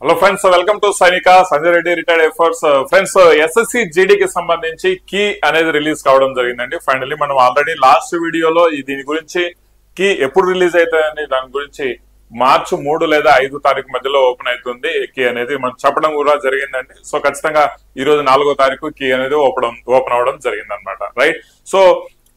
Hello friends, welcome to Sainika Sanjay Reddy retired efforts. Friends, SSC జీడీకి సంబంధించి key అనేది రిలీజ్ కావడం జరిగిందండి. ఫైనల్లీ మనం ఆల్రెడీ లాస్ట్ వీడియోలో దీని గురించి కీ ఎప్పుడు రిలీజ్ అవుతాయని దాని గురించి మార్చి 3 లేదా 5 తారీఖు మధ్యలో ఓపెన్ అవుతుంది కీ అనేది మనం చెప్పడం కూడా జరిగిందండి. సో ఖచ్చితంగా ఈ రోజు 4వ తారీఖు కీ అనేది ఓపెన్ అవడం జరిగింది అనమాట. రైట్. సో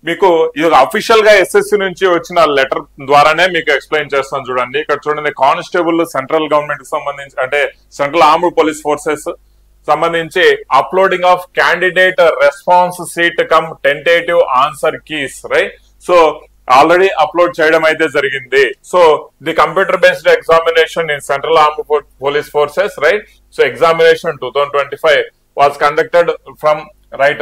మీకు ఇది అఫీషియల్ గా ఎస్ఎస్సి నుంచి వచ్చిన లెటర్ ద్వారానే మీకు ఎక్స్ప్లెయిన్ చేస్తాను. చూడండి, ఇక్కడ చూడండి, కానిస్టేబుల్ సెంట్రల్ గవర్నమెంట్ కి సంబంధించి అంటే సెంట్రల్ ఆర్మ్డ్ పోలీస్ ఫోర్సెస్ సంబంధించి uploading of candidate response sheet come tentative answer keys. Right. So already upload చేయడం అయితే జరిగింది. So the computer based examination in central armed police forces. Right. So examination 2025 was conducted from right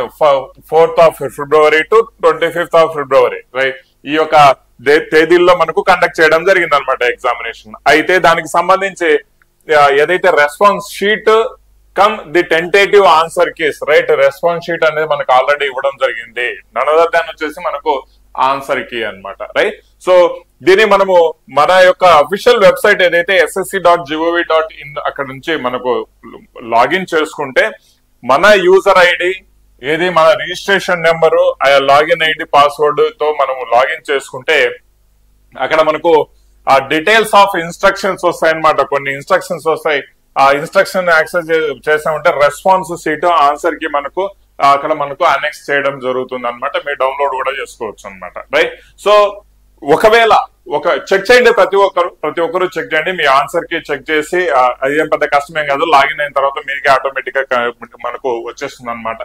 4th of February to 25th of February. Right. ఈ యొక్క తేదీల్లో మనకు conduct చేయడం జరిగింది అనమాట ఎగ్జామినేషన్. అయితే దానికి సంబంధించి ఏదైతే response sheet come the tentative answer case. Right. Response sheet అనేది మనకు ఆల్రెడీ ఇవ్వడం జరిగింది. ననదర్ దాన్ని వచ్చేసి మనకు ఆన్సర్ కీ అనమాట. రైట్. సో దీన్ని మనము మన యొక్క అఫీషియల్ వెబ్సైట్ ఏదైతే ssc.gov.in అక్కడ నుంచి మనకు లాగిన్ చేసుకుంటే మన యూజర్ ఐడి ఏది మన registration number login ID password తో మనము లాగిన్ చేసుకుంటే అక్కడ మనకు ఆ డీటెయిల్స్ ఆఫ్ ఇన్స్ట్రక్షన్స్ వస్తాయన్నమాట. కొన్ని ఇన్స్ట్రక్షన్స్ వస్తాయి. ఆ ఇన్స్ట్రక్షన్ యాక్సెస్ చేసామంటే రెస్పాన్స్ షీట్ ఆన్సర్ కి మనకు అక్కడ మనకు అనెక్స్ చేయడం జరుగుతుంది అనమాట. మీరు డౌన్లోడ్ కూడా చేసుకోవచ్చు అనమాట. రైట్. సో ఒకవేళ చెక్ చేయండి, ప్రతి ఒక్కరు చెక్ చేయండి. మీ ఆన్సర్ కి చెక్ చేసి అదేం పెద్ద కష్టమేం కాదు. లాగిన్ అయిన తర్వాత మీకే ఆటోమేటిక్ గా మనకు వచ్చేస్తుంది అనమాట.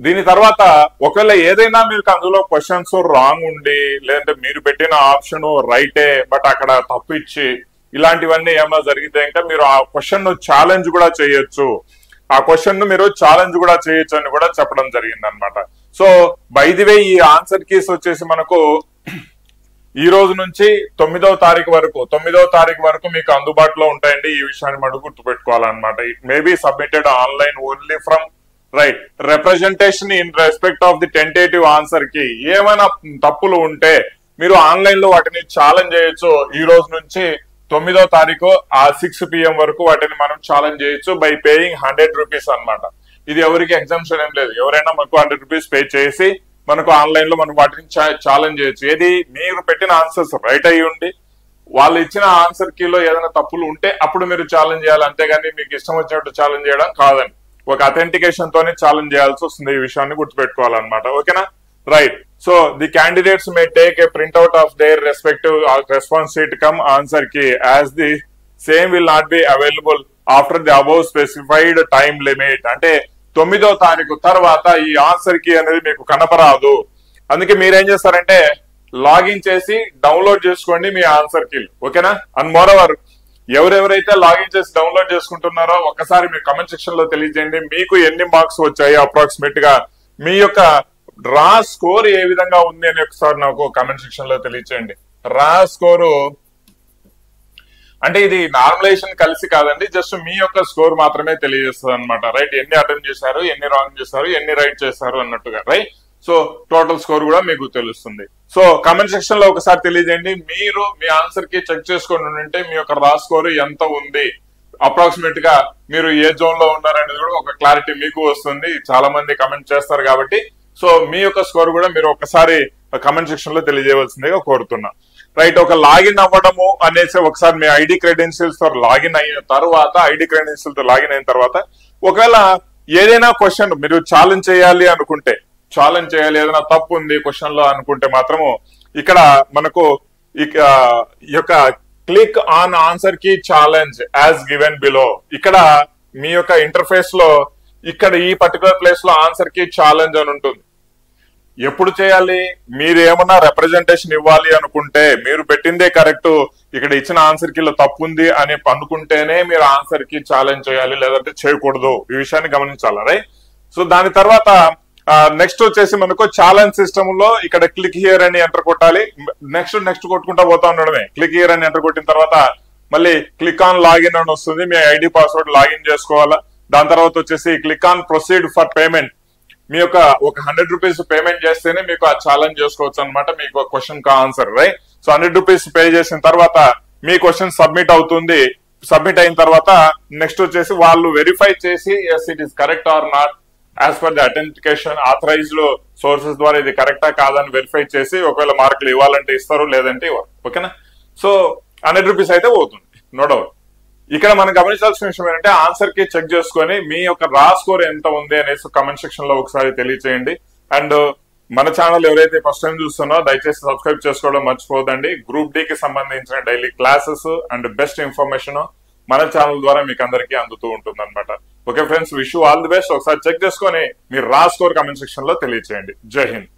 దీని తర్వాత ఒకవేళ ఏదైనా మీకు అందులో క్వశ్చన్స్ రాంగ్ ఉండి లేదంటే మీరు పెట్టిన ఆప్షన్ రైటే బట్ అక్కడ తప్పు ఇచ్చి ఇలాంటివన్నీ ఏమైనా జరిగితే ఇంకా మీరు ఆ క్వశ్చన్ ను ఛాలెంజ్ కూడా చేయొచ్చు. ఆ క్వశ్చన్ ను మీరు ఛాలెంజ్ కూడా చేయొచ్చు అని కూడా చెప్పడం జరిగింది అనమాట. సో బై ది వే ఈ ఆన్సర్ కీస్ వచ్చేసి మనకు ఈ రోజు నుంచి 9వ తారీఖు వరకు మీకు అందుబాటులో ఉంటాయండి. ఈ విషయాన్ని మనం గుర్తుపెట్టుకోవాలన్నమాట. It may be submitted online only from right representation in respect of the tentative answer కి. ఏమైనా తప్పులు ఉంటే మీరు ఆన్లైన్ లో వాటిని ఛాలెంజ్ చేయొచ్చు. ఈ రోజు నుంచి 9వ తారీఖు 6 PM వరకు వాటిని మనం ఛాలెంజ్ చేయొచ్చు బై పేయింగ్ 100 రూపీస్ అనమాట. ఇది ఎవరికి ఎగ్జామ్షన్ ఏం లేదు. ఎవరైనా మనకు 100 రూపీస్ పే చేసి మనకు ఆన్లైన్ లో మనం వాటిని ఛాలెంజ్ చేయొచ్చు. ఏది మీరు పెట్టిన ఆన్సర్స్ రైట్ అయ్యి ఉండి వాళ్ళు ఇచ్చిన ఆన్సర్ కీలో ఏదైనా తప్పులు ఉంటే అప్పుడు మీరు ఛాలెంజ్ చేయాలి. అంతేగాని మీకు ఇష్టం వచ్చినట్టు ఛాలెంజ్ చేయడం కాదని ఒక అథెంటికేషన్ తోనే ఛాలెంజ్ చేయాల్సి వస్తుంది. ఈ విషయాన్ని గుర్తుపెట్టుకోవాలన్నమాట. ఓకేనా. Right. So the candidates may take a printout of their respective response sheet cum answer key as the same will not be available after the above specified time limit. అంటే 9వ తారీఖు తర్వాత ఈ ఆన్సర్ కీ అనేది మీకు కనపరాదు. అందుకే మీరేం చేస్తారంటే లాగిన్ చేసి డౌన్లోడ్ చేసుకోండి మీ ఆన్సర్ కీలు. ఓకేనా. అండ్ మోరోవర్ ఎవరెవరైతే లాగిన్ చేసి డౌన్లోడ్ చేసుకుంటున్నారో ఒక్కసారి మీ కమెంట్ సెక్షన్ లో తెలియజేయండి. మీకు ఎన్ని మార్క్స్ వచ్చాయి అప్రాక్సిమేట్ గా, మీ యొక్క రా స్కోర్ ఏ విధంగా ఉంది అని ఒకసారి నాకు కమెంట్ సెక్షన్ లో తెలియజేయండి. రా స్కోరు అంటే ఇది నార్మలైజేషన్ కలిసి కాదండి, జస్ట్ మీ యొక్క స్కోర్ మాత్రమే తెలియజేస్తుంది అనమాట. రైట్. ఎన్ని అటెంప్ట్ చేశారు, ఎన్ని రాంగ్ చేశారు, ఎన్ని రైట్ చేశారు అన్నట్టుగా. రైట్. సో టోటల్ స్కోర్ కూడా మీకు తెలుస్తుంది. సో కమెంట్ సెక్షన్ లో ఒకసారి తెలియజేయండి. మీరు మీ ఆన్సర్ కి చెక్ చేసుకుని ఉంటే మీ యొక్క రా స్కోర్ ఎంత ఉంది, అప్రాక్సిమేట్ గా మీరు ఏ జోన్ లో ఉన్నారనేది కూడా ఒక క్లారిటీ మీకు వస్తుంది. చాలా మంది కమెంట్ చేస్తారు కాబట్టి సో మీ యొక్క స్కోర్ కూడా మీరు ఒకసారి కమెంట్ సెక్షన్ లో తెలియజేయవలసిందిగా కోరుతున్నా. రైట్. ఒక లాగిన్ అవ్వడము అనేసి ఒకసారి మీ ఐడి క్రెడెన్షియల్స్ తో లాగిన్ అయిన తర్వాత ఒకవేళ ఏదైనా క్వశ్చన్ మీరు ఛాలెంజ్ చేయాలి అనుకుంటే ఏదైనా తప్పు ఉంది క్వశ్చన్ లో అనుకుంటే మాత్రము ఇక్కడ మనకు ఈ యొక్క click on answer key challenge as given below. ఇక్కడ మీ యొక్క ఇంటర్ఫేస్ లో ఇక్కడ ఈ పర్టికులర్ ప్లేస్ లో ఆన్సర్ కీ ఛాలెంజ్ అని ఉంటుంది. ఎప్పుడు చేయాలి? మీరు ఏమన్నా రిప్రజెంటేషన్ ఇవ్వాలి అనుకుంటే, మీరు పెట్టిందే కరెక్ట్, ఇక్కడ ఇచ్చిన ఆన్సర్ కీలో తప్పు ఉంది అని అనుకుంటేనే మీరు ఆన్సర్ కి ఛాలెంజ్ చేయాలి, లేదంటే చేయకూడదు. ఈ విషయాన్ని గమనించాలి. రైట్. సో దాని తర్వాత నెక్స్ట్ వచ్చేసి మనకు ఛాలెంజ్ సిస్టమ్ లో ఇక్కడ క్లిక్ హియర్ అని ఎంటర్ కొట్టాలి. నెక్స్ట్ కొట్టుకుంటా పోతా ఉండడమే. క్లిక్ హియర్ అని ఎంటర్ కొట్టిన తర్వాత మళ్ళీ క్లిక్ ఆన్ లాగిన్ అని వస్తుంది. మీ ఐడి పాస్వర్డ్ లాగిన్ చేసుకోవాలా. దాని తర్వాత వచ్చేసి click on proceed for payment. మీ యొక్క ఒక 100 రూపీస్ పేమెంట్ చేస్తేనే మీకు ఆ ఛాలెంజ్ చేసుకోవచ్చు అనమాట. మీకు క్వశ్చన్ కా answer. Right. So 100 rupees pay చేసిన తర్వాత మీ క్వశ్చన్ సబ్మిట్ అవుతుంది. సబ్మిట్ అయిన తర్వాత నెక్స్ట్ వచ్చేసి వాళ్ళు వెరిఫై చేసి as it is correct or not as per the authentication authorised sources ద్వారా ఇది కరెక్టా కాదని వెరిఫై చేసి ఒకవేళ మార్కులు ఇవ్వాలంటే ఇస్తారు, లేదంటే ఇవ్వరు. ఓకేనా? సో ₹100 అయితే పోతుంది, నో డౌట్. ఇక్కడ మనం గమనించాల్సిన విషయం ఏంటంటే ఆన్సర్ కి చెక్ చేసుకొని మీ యొక్క రా స్కోర్ ఎంత ఉంది అనేసి కమెంట్ సెక్షన్ లో ఒకసారి తెలియచేయండి. అండ్ మన ఛానల్ ఎవరైతే ఫస్ట్ టైం చూస్తున్నారో దయచేసి సబ్స్క్రైబ్ చేసుకోవడం మర్చిపోదండి. గ్రూప్ డి కి సంబంధించిన daily classes and best information మన ఛానల్ ద్వారా మీకు అందరికీ అందుతూ ఉంటుంది అనమాట. Okay friends, wish you all the best. ఒకసారి చెక్ చేసుకొని మీరు రా స్కోర్ కమెంట్ సెక్షన్ లో తెలియచేయండి. జై హింద్.